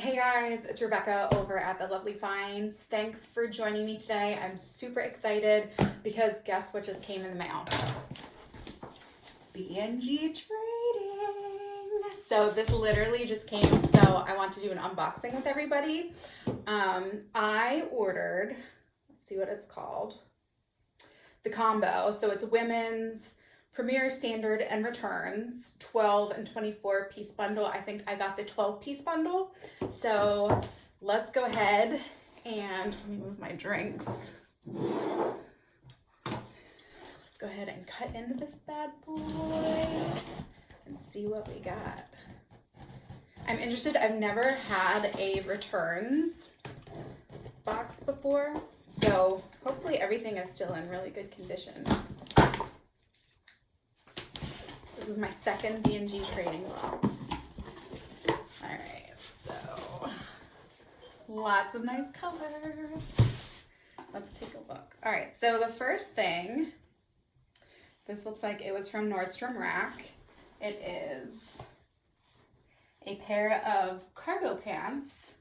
Hey guys, it's Rebecca over at The Lovely Finds. Thanks for joining me today. I'm super excited because guess what just came in the mail? B&G Trading. So this literally just came, so I want to do an unboxing with everybody. I ordered, let's see what it's called, the combo. So it's women's Premier, Standard, and Returns, 12 and 24 piece bundle. I think I got the 12 piece bundle. So let's go ahead and let me move my drinks. Let's go ahead and cut into this bad boy and see what we got. I'm interested. I've never had a returns box before, so hopefully everything is still in really good condition. This is my second B&G Trading Box. All right, so lots of nice colors. Let's take a look. All right, so the first thing, this looks like it was from Nordstrom Rack. It is a pair of cargo pants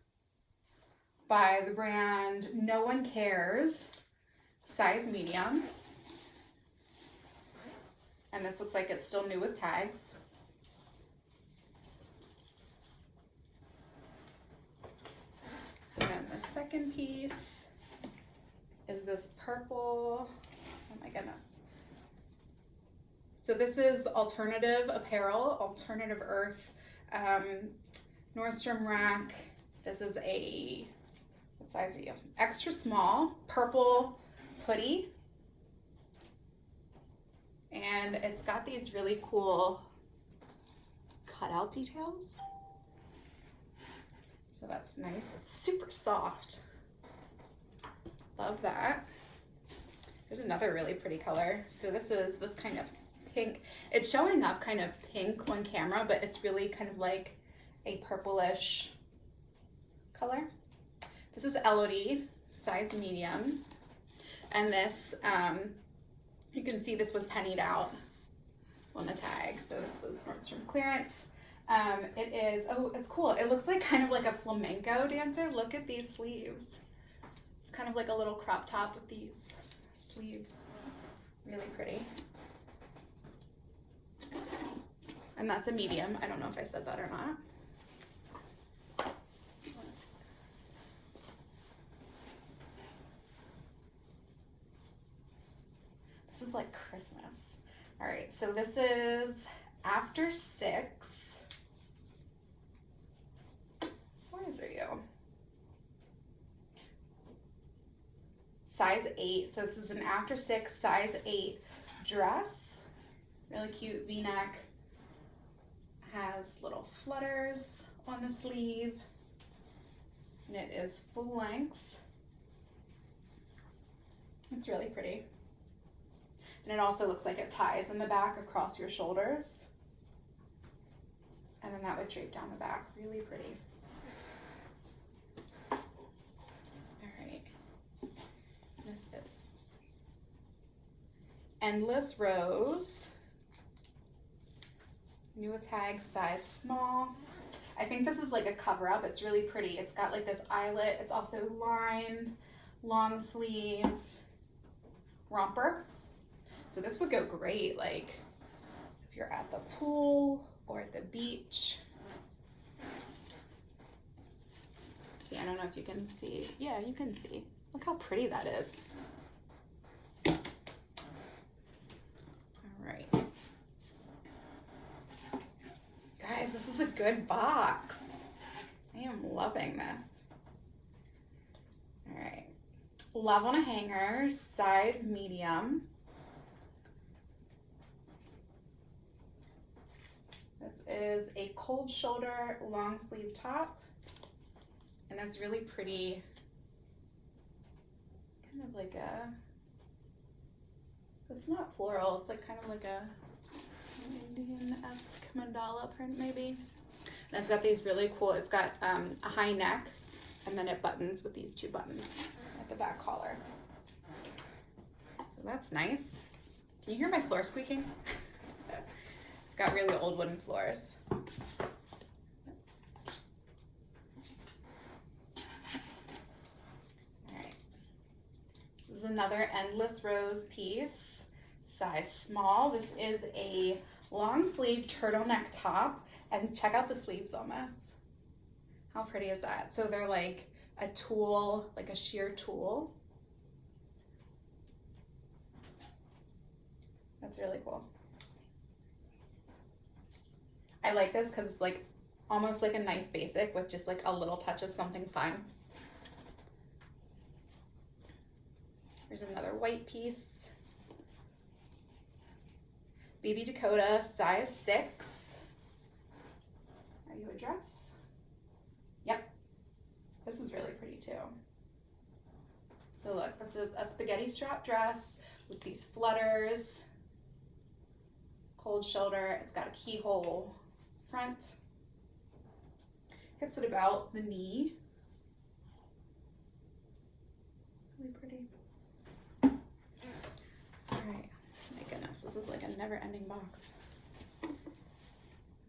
by the brand No One Cares, size medium. And this looks like it's still new with tags. And then the second piece is this purple, oh my goodness. So this is alternative apparel, alternative earth, Nordstrom Rack. This is a, what size are you? Extra small, purple hoodie. And it's got these really cool cutout details. So that's nice. It's super soft. Love that. There's another really pretty color. So this is this kind of pink. It's showing up kind of pink on camera, but it's really kind of like a purplish color. This is LOD, size medium. And this, you can see this was pennied out on the tag. So this was Nordstrom clearance. It is, oh, it's cool. It looks like kind of like a flamenco dancer. Look at these sleeves. It's kind of like a little crop top with these sleeves. Really pretty. And that's a medium. I don't know if I said that or not. This is like Christmas. All right, so this is after 6. What size are you? Size 8. So this is an after 6, size 8 dress. Really cute V-neck. Has little flutters on the sleeve. And it is full length. It's really pretty. And it also looks like it ties in the back across your shoulders. And then that would drape down the back. Really pretty. All right. This is Endless Rose. New with tag, size small. I think this is like a cover up. It's really pretty. It's got like this eyelet. It's also lined, long sleeve, romper. So this would go great, like if you're at the pool or at the beach. See, I don't know if you can see. Yeah, you can see. Look how pretty that is. All right. Guys, this is a good box. I am loving this. All right. Love on a hanger, size medium. This is a cold shoulder long sleeve top, and it's really pretty, kind of like a, so it's not floral, it's like kind of like a Indian-esque mandala print maybe. And it's got these really cool, it's got a high neck, and then it buttons with these 2 buttons at the back collar. So that's nice. Can you hear my floor squeaking? Got really old wooden floors. another endless rows piece, size small. This is a long sleeve turtleneck top, and check out the sleeves on this. How pretty is that? So they're like a tulle, like a sheer tulle. That's really cool. I like this because it's like almost like a nice basic with just like a little touch of something fun. Here's another white piece. Baby Dakota, size 6. Are you a dress? Yep. This is really pretty too. So look, this is a spaghetti strap dress with these flutters, cold shoulder. It's got a keyhole front. Hits at about the knee. Really pretty. All right, my goodness, this is like a never-ending box.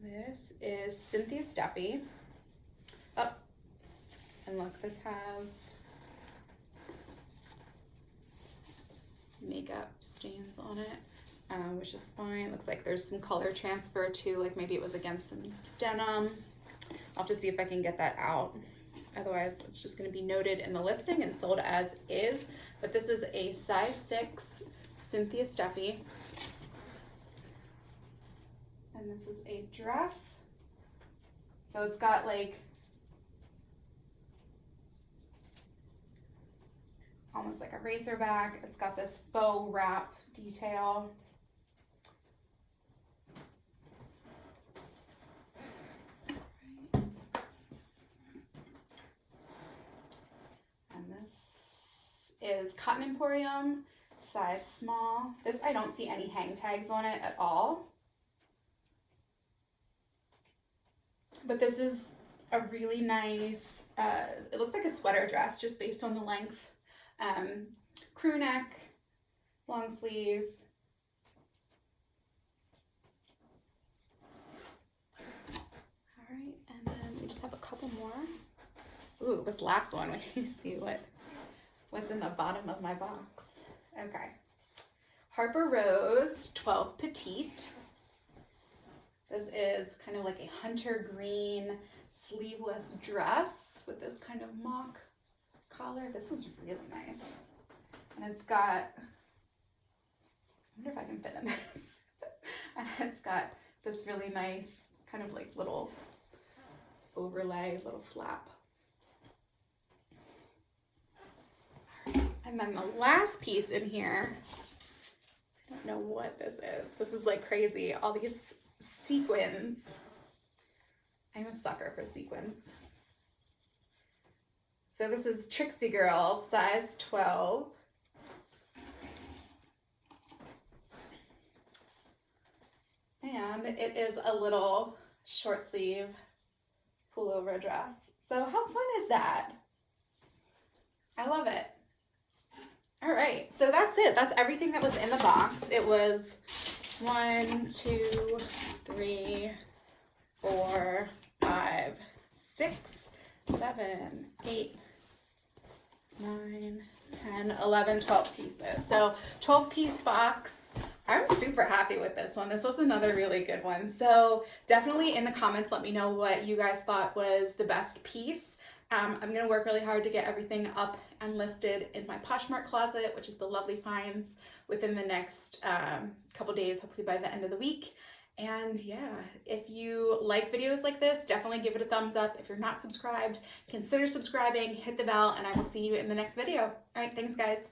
This is Cynthia Steffi. Oh, and look, this has makeup stains on it, which is fine. Looks like there's some color transfer too, like maybe it was against some denim. I'll have to see if I can get that out. Otherwise, it's just going to be noted in the listing and sold as is. But this is a size 6 Cynthia Steffi. And this is a dress. So it's got like almost like a racer back. It's got this faux wrap detail. And this is Cotton Emporium, size small. This, I don't see any hang tags on it at all. But this is a really nice, it looks like a sweater dress just based on the length. Crew neck, long sleeve. All right, and then we just have a couple more. Ooh, this last one, we can see what's in the bottom of my box. Okay. Harper Rose 12 Petite. This is kind of like a hunter green sleeveless dress with this kind of mock collar. This is really nice. And it's got, I wonder if I can fit in this. And it's got this really nice kind of like little overlay, little flap. All right. And then the last piece in here, I don't know what this is. This is like crazy. All these sequins. I'm a sucker for sequins. So this is Trixie Girl, size 12. And it is a little short sleeve pullover dress. So how fun is that? I love it. All right, so that's it. That's everything that was in the box. It was 1, 2, 3, 4, 5, 6, 7, 8, 9, 10, 11, 12 pieces. So 12-piece box. I'm super happy with this one. This was another really good one. So definitely in the comments, let me know what you guys thought was the best piece. I'm going to work really hard to get everything up and listed in my Poshmark closet, which is the lovely finds, within the next couple days, hopefully by the end of the week. And yeah, if you like videos like this, definitely give it a thumbs up. If you're not subscribed, consider subscribing, hit the bell, and I will see you in the next video. All right, thanks guys.